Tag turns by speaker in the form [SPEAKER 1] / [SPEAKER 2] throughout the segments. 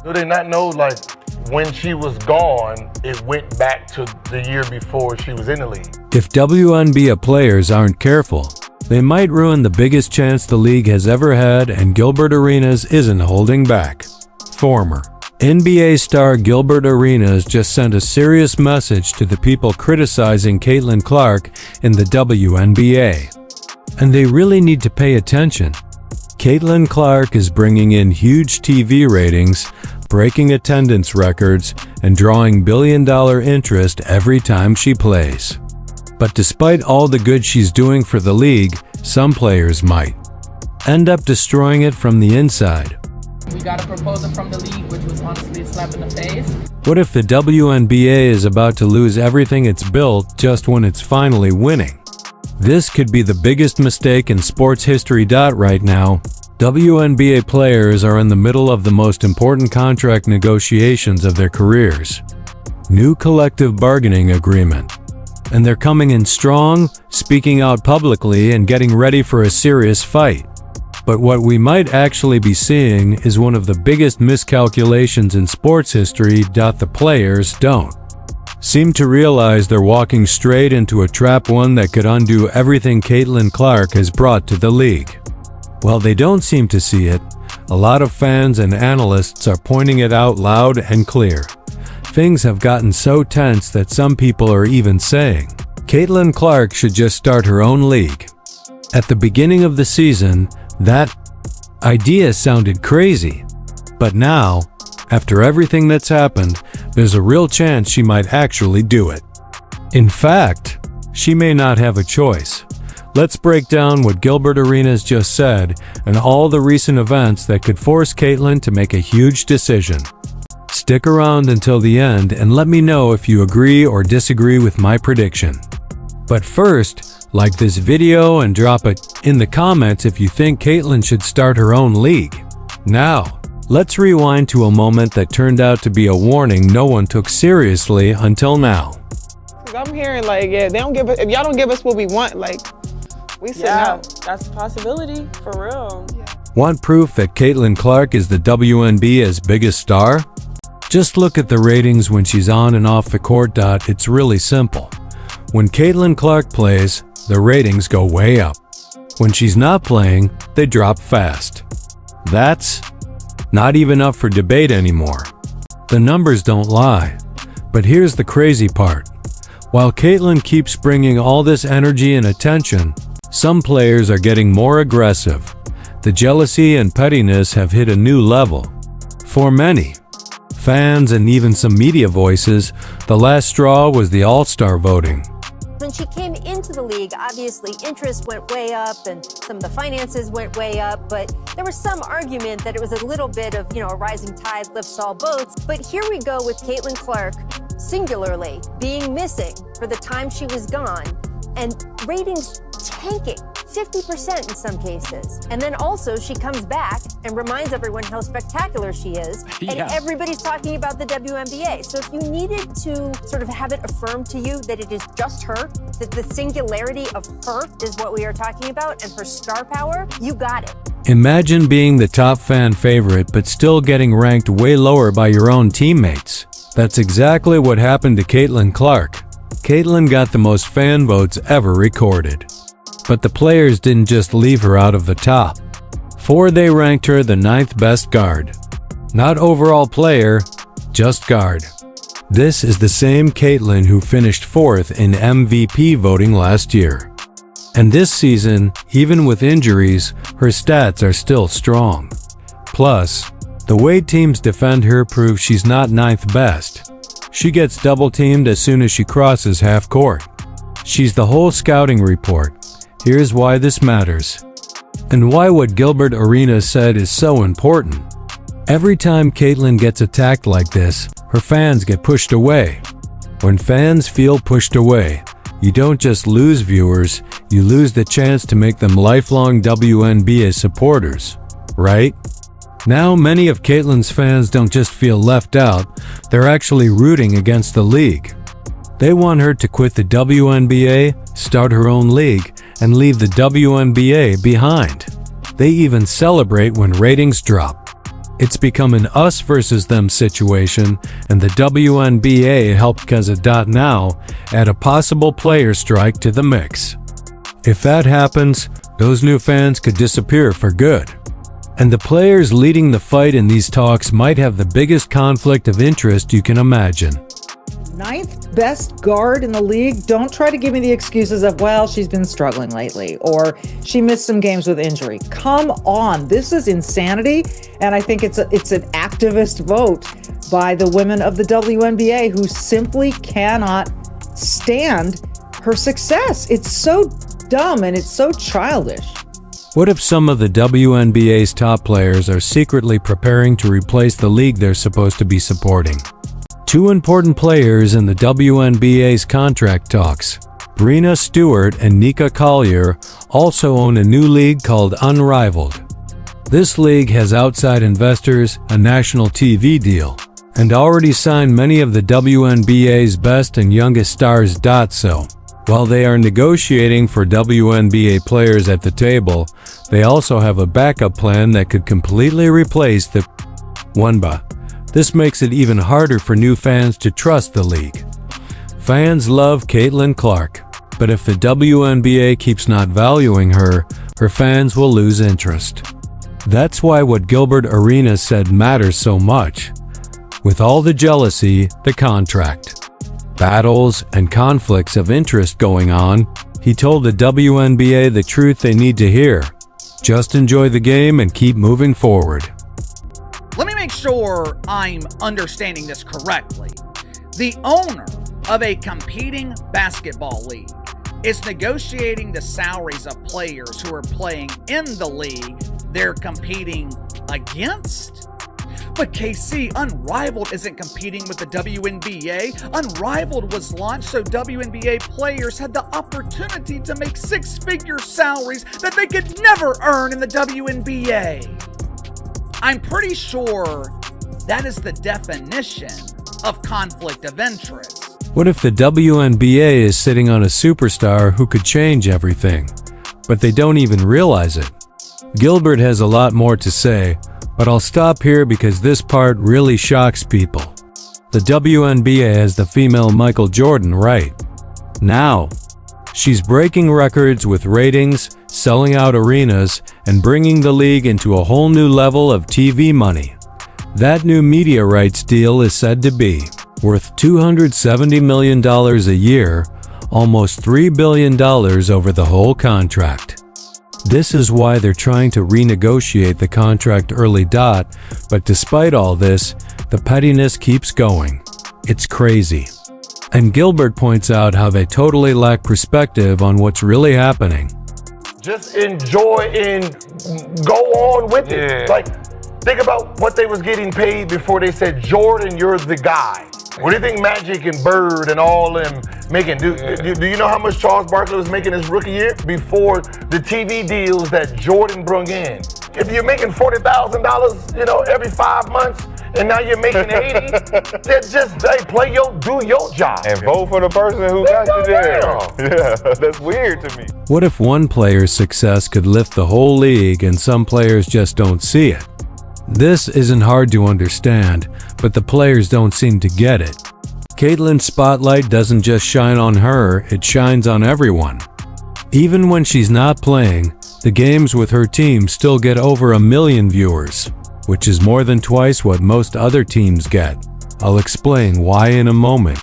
[SPEAKER 1] Do they not know, like, when she was gone, it went back to the year before she was in the league?
[SPEAKER 2] If WNBA players aren't careful, they might ruin the biggest chance the league has ever had, and Gilbert Arenas isn't holding back. Former NBA star Gilbert Arenas just sent a serious message to the people criticizing Caitlin Clark in the WNBA. And they really need to pay attention. Caitlin Clark is bringing in huge TV ratings, breaking attendance records, and drawing billion-dollar interest every time she plays. But despite all the good she's doing for the league, some players might end up destroying it from the inside.
[SPEAKER 3] We got a proposal from the league, which was honestly a slap in the face.
[SPEAKER 2] What if the WNBA is about to lose everything it's built just when it's finally winning? This could be the biggest mistake in sports history. Right now, WNBA players are in the middle of the most important contract negotiations of their careers. New collective bargaining agreement. And they're coming in strong, speaking out publicly, and getting ready for a serious fight. But what we might actually be seeing is one of the biggest miscalculations in sports history. The players don't seem to realize they're walking straight into a trap, one that could undo everything Caitlin Clark has brought to the league. While they don't seem to see it, a lot of fans and analysts are pointing it out loud and clear. Things have gotten so tense that some people are even saying Caitlin Clark should just start her own league. At the beginning of the season, that idea sounded crazy. But now, after everything that's happened, there's a real chance she might actually do it. In fact, she may not have a choice. Let's break down what Gilbert Arenas just said and all the recent events that could force Caitlin to make a huge decision. Stick around until the end and let me know if you agree or disagree with my prediction. But first, like this video and drop it in the comments if you think Caitlin should start her own league. Now, let's rewind to a moment that turned out to be a warning no one took seriously until now.
[SPEAKER 4] I'm hearing like, yeah, they don't give us, if y'all don't give us what we want, like, we sit out.
[SPEAKER 5] That's a possibility, for real.
[SPEAKER 2] Want proof that Caitlin Clark is the WNBA's biggest star? Just look at the ratings when she's on and off the court. It's really simple. When Caitlin Clark plays, the ratings go way up. When she's not playing, they drop fast. That's not even up for debate anymore. The numbers don't lie. But here's the crazy part. While Caitlin keeps bringing all this energy and attention, some players are getting more aggressive. The jealousy and pettiness have hit a new level. For many fans and even some media voices, the last straw was the All-Star voting.
[SPEAKER 6] When she came into the league, obviously interest went way up and some of the finances went way up, but there was some argument that it was a little bit of, a rising tide lifts all boats. But here we go with Caitlin Clark, singularly, being missing for the time she was gone, and ratings tanking, 50% in some cases. And then also she comes back and reminds everyone how spectacular she is, and everybody's talking about the WNBA. So if you needed to sort of have it affirmed to you that it is just her, that the singularity of her is what we are talking about, and her star power, you got it.
[SPEAKER 2] Imagine being the top fan favorite but still getting ranked way lower by your own teammates. That's exactly what happened to Caitlin Clark. Caitlin got the most fan votes ever recorded. But the players didn't just leave her out of the top 4, they ranked her the 9th best guard. Not overall player, just guard. This is the same Caitlin who finished 4th in MVP voting last year. And this season, even with injuries, her stats are still strong. Plus, the way teams defend her proves she's not 9th best. She gets double-teamed as soon as she crosses half court. She's the whole scouting report. Here's why this matters, and why what Gilbert Arenas said is so important. Every time Caitlin gets attacked like this, her fans get pushed away. When fans feel pushed away, you don't just lose viewers, you lose the chance to make them lifelong WNBA supporters, right? Now many of Caitlin's fans don't just feel left out, they're actually rooting against the league. They want her to quit the WNBA, start her own league, and leave the WNBA behind. They even celebrate when ratings drop. It's become an us versus them situation, and the WNBA helped Now add a possible player strike to the mix. If that happens, those new fans could disappear for good. And the players leading the fight in these talks might have the biggest conflict of interest you can imagine.
[SPEAKER 7] 9th best guard in the league. Don't try to give me the excuses of, well, she's been struggling lately, or she missed some games with injury. Come on, this is insanity, and I think it's an activist vote by the women of the WNBA who simply cannot stand her success. It's so dumb and it's so childish.
[SPEAKER 2] What if some of the WNBA's top players are secretly preparing to replace the league they're supposed to be supporting? Two important players in the WNBA's contract talks, Breanna Stewart and Nika Collier, also own a new league called Unrivaled. This league has outside investors, a national TV deal, and already signed many of the WNBA's best and youngest stars. So, while they are negotiating for WNBA players at the table, they also have a backup plan that could completely replace the WNBA. This makes it even harder for new fans to trust the league. Fans love Caitlin Clark, but if the WNBA keeps not valuing her, her fans will lose interest. That's why what Gilbert Arenas said matters so much. With all the jealousy, the contract, battles, and conflicts of interest going on, he told the WNBA the truth they need to hear. Just enjoy the game and keep moving forward.
[SPEAKER 8] Let me make sure I'm understanding this correctly. The owner of a competing basketball league is negotiating the salaries of players who are playing in the league they're competing against? But KC, Unrivaled isn't competing with the WNBA. Unrivaled was launched so WNBA players had the opportunity to make six-figure salaries that they could never earn in the WNBA. I'm pretty sure that is the definition of conflict of interest.
[SPEAKER 2] What if the WNBA is sitting on a superstar who could change everything, but they don't even realize it? Gilbert has a lot more to say, but I'll stop here because this part really shocks people. The WNBA has the female Michael Jordan right now. She's breaking records with ratings, selling out arenas, and bringing the league into a whole new level of TV money. That new media rights deal is said to be worth $270 million a year, almost $3 billion over the whole contract. This is why they're trying to renegotiate the contract early. But despite all this, the pettiness keeps going. It's crazy. And Gilbert points out how they totally lack perspective on what's really happening.
[SPEAKER 1] Just enjoy and go on with it. Like, think about what they was getting paid before they said, Jordan, you're the guy. What do you think Magic and Bird and all them making? Do you know how much Charles Barkley was making his rookie year before the TV deals that Jordan brung in? If you're making $40,000, every 5 months, and now you're making 80, do your job.
[SPEAKER 9] And vote for the person who got you there. Yeah, that's weird to me.
[SPEAKER 2] What if one player's success could lift the whole league and some players just don't see it? This isn't hard to understand, but the players don't seem to get it. Caitlin's spotlight doesn't just shine on her, it shines on everyone. Even when she's not playing, the games with her team still get over 1 million viewers, which is more than twice what most other teams get. I'll explain why in a moment.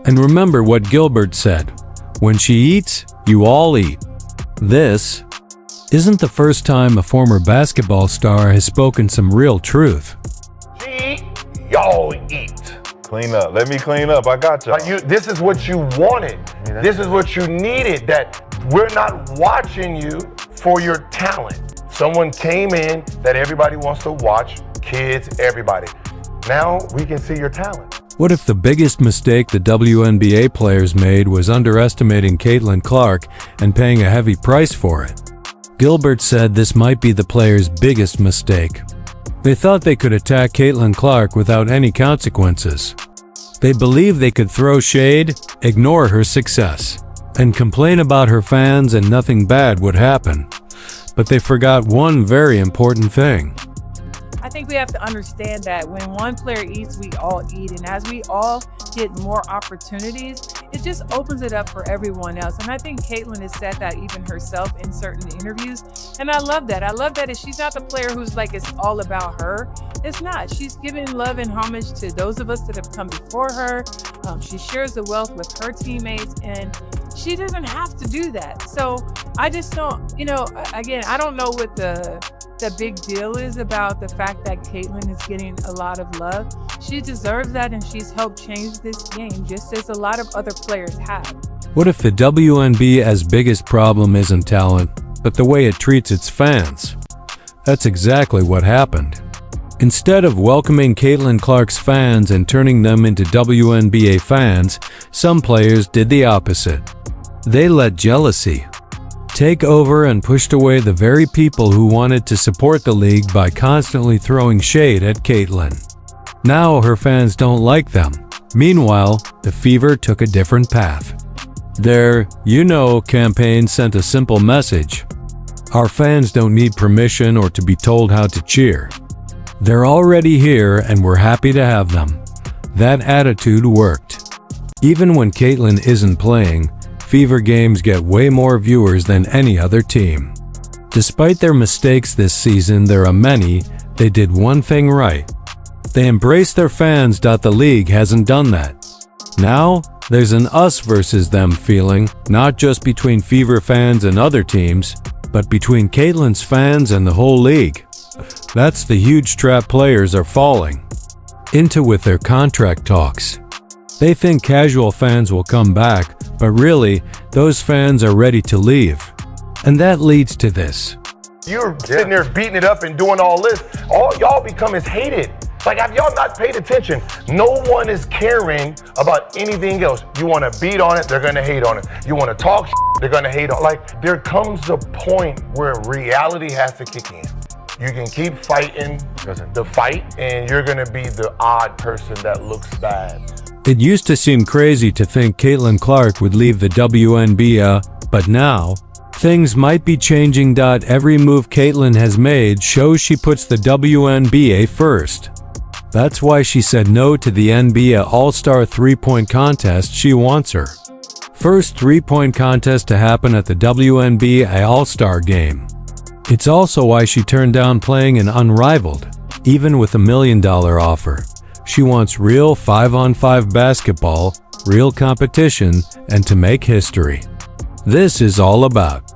[SPEAKER 2] And remember what Gilbert said, when she eats, you all eat. This isn't the first time a former basketball star has spoken some real truth.
[SPEAKER 1] She eat, y'all eat.
[SPEAKER 9] Clean up. Let me clean up. I got you.
[SPEAKER 1] This is what you wanted. This is what you needed, that we're not watching you for your talent. Someone came in that everybody wants to watch, kids, everybody. Now we can see your talent.
[SPEAKER 2] What if the biggest mistake the WNBA players made was underestimating Caitlin Clark and paying a heavy price for it? Gilbert said this might be the players' biggest mistake. They thought they could attack Caitlin Clark without any consequences. They believed they could throw shade, ignore her success, and complain about her fans and nothing bad would happen. But they forgot one very important thing.
[SPEAKER 10] I think we have to understand that when one player eats, we all eat. And as we all get more opportunities, it just opens it up for everyone else. And I think Caitlin has said that even herself in certain interviews. And I love that. I love that she's not the player who's like, it's all about her. It's not. She's giving love and homage to those of us that have come before her. She shares the wealth with her teammates, and she doesn't have to do that. So I just don't, again, I don't know what the big deal is about the fact that Caitlin is getting a lot of love. She deserves that, and she's helped change this game just as a lot of other players have.
[SPEAKER 2] What if the WNBA's biggest problem isn't talent, but the way it treats its fans? That's exactly what happened. Instead of welcoming Caitlin Clark's fans and turning them into WNBA fans, some players did the opposite. They let jealousy take over and pushed away the very people who wanted to support the league by constantly throwing shade at Caitlin. Now her fans don't like them. Meanwhile, the Fever took a different path. Their campaign sent a simple message. Our fans don't need permission or to be told how to cheer. They're already here and we're happy to have them. That attitude worked. Even when Caitlin isn't playing, Fever games get way more viewers than any other team. Despite their mistakes this season, there are many, they did one thing right. They embraced their fans. The league hasn't done that. Now, there's an us versus them feeling, not just between Fever fans and other teams, but between Caitlin's fans and the whole league. That's the huge trap players are falling into with their contract talks. They think casual fans will come back, but really, those fans are ready to leave. And that leads to this.
[SPEAKER 1] You're sitting there beating it up and doing all this. All y'all become is hated. Like, have y'all not paid attention? No one is caring about anything else. You want to beat on it, they're going to hate on it. You want to talk they're going to hate on it. Like, there comes a point where reality has to kick in. You can keep fighting the fight, and you're going to be the odd person that looks bad.
[SPEAKER 2] It used to seem crazy to think Caitlin Clark would leave the WNBA, but now, things might be changing. Every move Caitlin has made shows she puts the WNBA first. That's why she said no to the NBA All-Star three-point contest. She wants her first three-point contest to happen at the WNBA All-Star game. It's also why she turned down playing in Unrivaled, even with $1 million offer. She wants real 5-on-5 basketball, real competition, and to make history. This is all about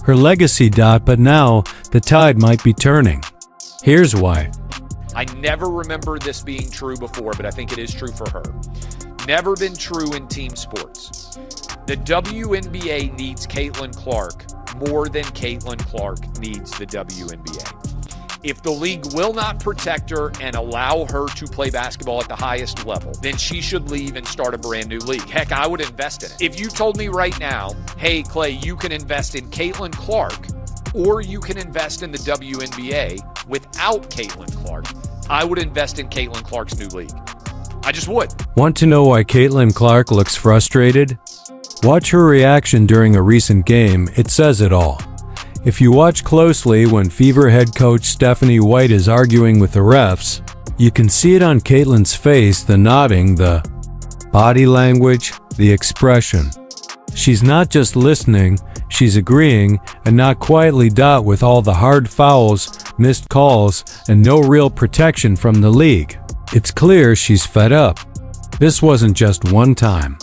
[SPEAKER 2] her legacy. But now, the tide might be turning. Here's why.
[SPEAKER 11] I never remember this being true before, but I think it is true for her. Never been true in team sports. The WNBA needs Caitlin Clark more than Caitlin Clark needs the WNBA. If the league will not protect her and allow her to play basketball at the highest level, then she should leave and start a brand new league. Heck, I would invest in it. If you told me right now, hey, Clay, you can invest in Caitlin Clark or you can invest in the WNBA without Caitlin Clark, I would invest in Caitlin Clark's new league. I just would.
[SPEAKER 2] Want to know why Caitlin Clark looks frustrated? Watch her reaction during a recent game. It says it all. If you watch closely when Fever head coach Stephanie White is arguing with the refs, you can see it on Caitlin's face, the nodding, the body language, the expression. She's not just listening, she's agreeing, and not quietly. With all the hard fouls, missed calls, and no real protection from the league, it's clear she's fed up. This wasn't just one time.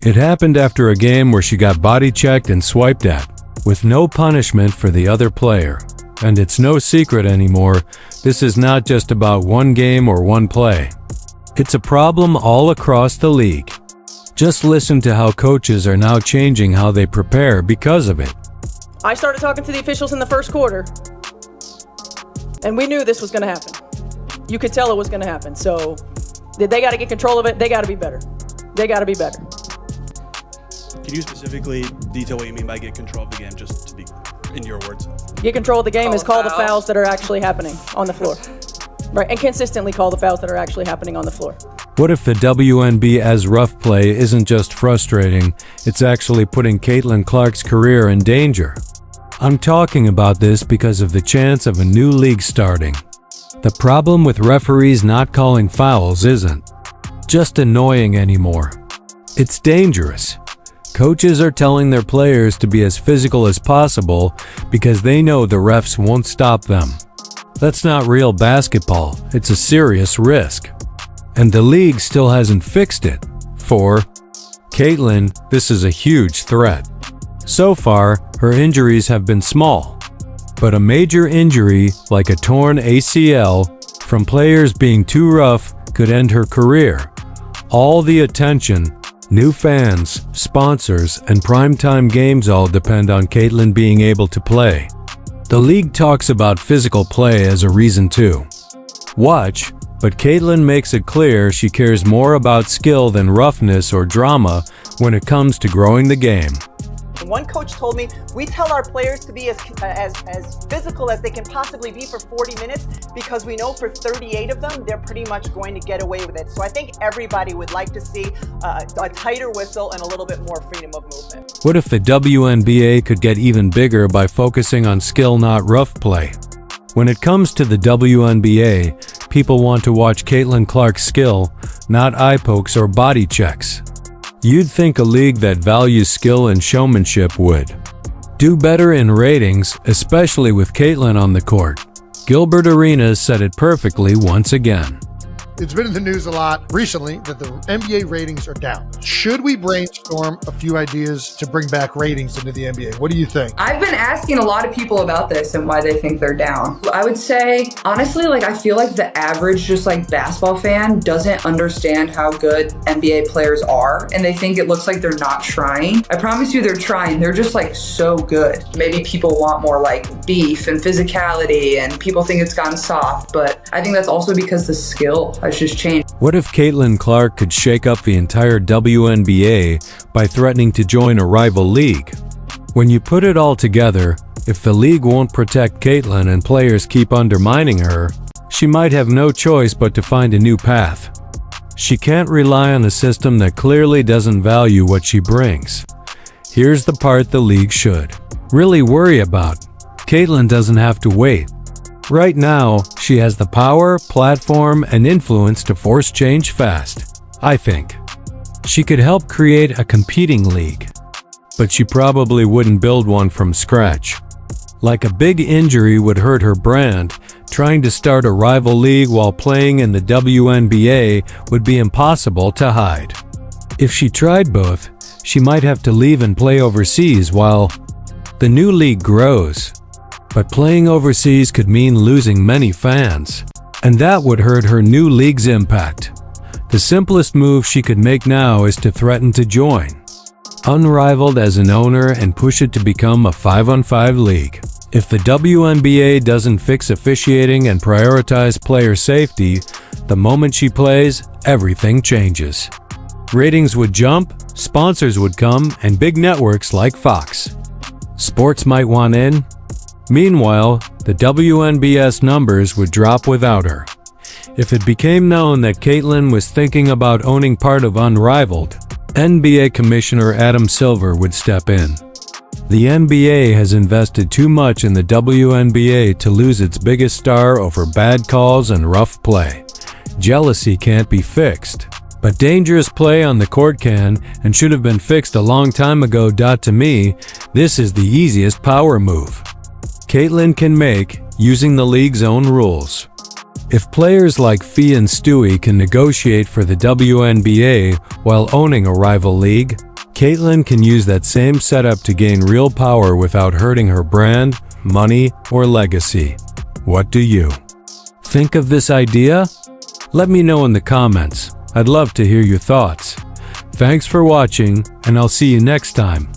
[SPEAKER 2] It happened after a game where she got body checked and swiped at, with no punishment for the other player. And it's no secret anymore, this is not just about one game or one play. It's a problem all across the league. Just listen to how coaches are now changing how they prepare because of it.
[SPEAKER 12] I started talking to the officials in the first quarter, and we knew this was going to happen. You could tell it was going to happen. So they got to get control of it. They got to be better. They got to be better.
[SPEAKER 13] Can you specifically detail what you mean by get control of the game, just to be in your words? Get
[SPEAKER 12] control of the game is call the fouls that are actually happening on the floor. Right, and consistently call the fouls that are actually happening on the floor.
[SPEAKER 2] What if the WNBA's rough play isn't just frustrating, it's actually putting Caitlin Clark's career in danger? I'm talking about this because of the chance of a new league starting. The problem with referees not calling fouls isn't just annoying anymore. It's dangerous. Coaches are telling their players to be as physical as possible because they know the refs won't stop them. That's not real basketball. It's a serious risk. And the league still hasn't fixed it. For Caitlin, this is a huge threat. So far, her injuries have been small. But a major injury, like a torn ACL, from players being too rough could end her career. All the attention, new fans, sponsors, and primetime games all depend on Caitlin being able to play. The league talks about physical play as a reason too. Watch, but Caitlin makes it clear she cares more about skill than roughness or drama when it comes to growing the game.
[SPEAKER 14] One coach told me, we tell our players to be as physical as they can possibly be for 40 minutes because we know for 38 of them, they're pretty much going to get away with it. So I think everybody would like to see a tighter whistle and a little bit more freedom of movement.
[SPEAKER 2] What if the WNBA could get even bigger by focusing on skill, not rough play? When it comes to the WNBA, people want to watch Caitlin Clark's skill, not eye pokes or body checks. You'd think a league that values skill and showmanship would do better in ratings, especially with Caitlin on the court. Gilbert Arenas said it perfectly once again.
[SPEAKER 15] It's been in the news a lot recently that the NBA ratings are down. Should we brainstorm a few ideas to bring back ratings into the NBA? What do you think?
[SPEAKER 16] I've been asking a lot of people about this and why they think they're down. I would say, honestly, I feel like the average basketball fan doesn't understand how good NBA players are, and they think it looks like they're not trying. I promise you they're trying. They're just so good. Maybe people want more beef and physicality, and people think it's gotten soft, but I think that's also because the skill has just changed.
[SPEAKER 2] What if Caitlin Clark could shake up the entire WNBA by threatening to join a rival league? When you put it all together, if the league won't protect Caitlin and players keep undermining her, she might have no choice but to find a new path. She can't rely on a system that clearly doesn't value what she brings. Here's the part the league should really worry about. Caitlin doesn't have to wait. Right now, she has the power, platform, and influence to force change fast, I think. She could help create a competing league, but she probably wouldn't build one from scratch. Like a big injury would hurt her brand, trying to start a rival league while playing in the WNBA would be impossible to hide. If she tried both, she might have to leave and play overseas while the new league grows. But playing overseas could mean losing many fans, and that would hurt her new league's impact. The simplest move she could make now is to threaten to join, unrivaled as an owner, and push it to become a 5-on-5 league. If the WNBA doesn't fix officiating and prioritize player safety, the moment she plays, everything changes. Ratings would jump, sponsors would come, and big networks like Fox Sports might want in. Meanwhile, the WNBA's numbers would drop without her. If it became known that Caitlin was thinking about owning part of Unrivaled, NBA Commissioner Adam Silver would step in. The NBA has invested too much in the WNBA to lose its biggest star over bad calls and rough play. Jealousy can't be fixed, but dangerous play on the court can and should have been fixed a long time ago. To me, this is the easiest power move Caitlin can make using the league's own rules. If players like Fee and Stewie can negotiate for the WNBA while owning a rival league, Caitlin can use that same setup to gain real power without hurting her brand, money, or legacy. What do you think of this idea? Let me know in the comments. I'd love to hear your thoughts. Thanks for watching, and I'll see you next time.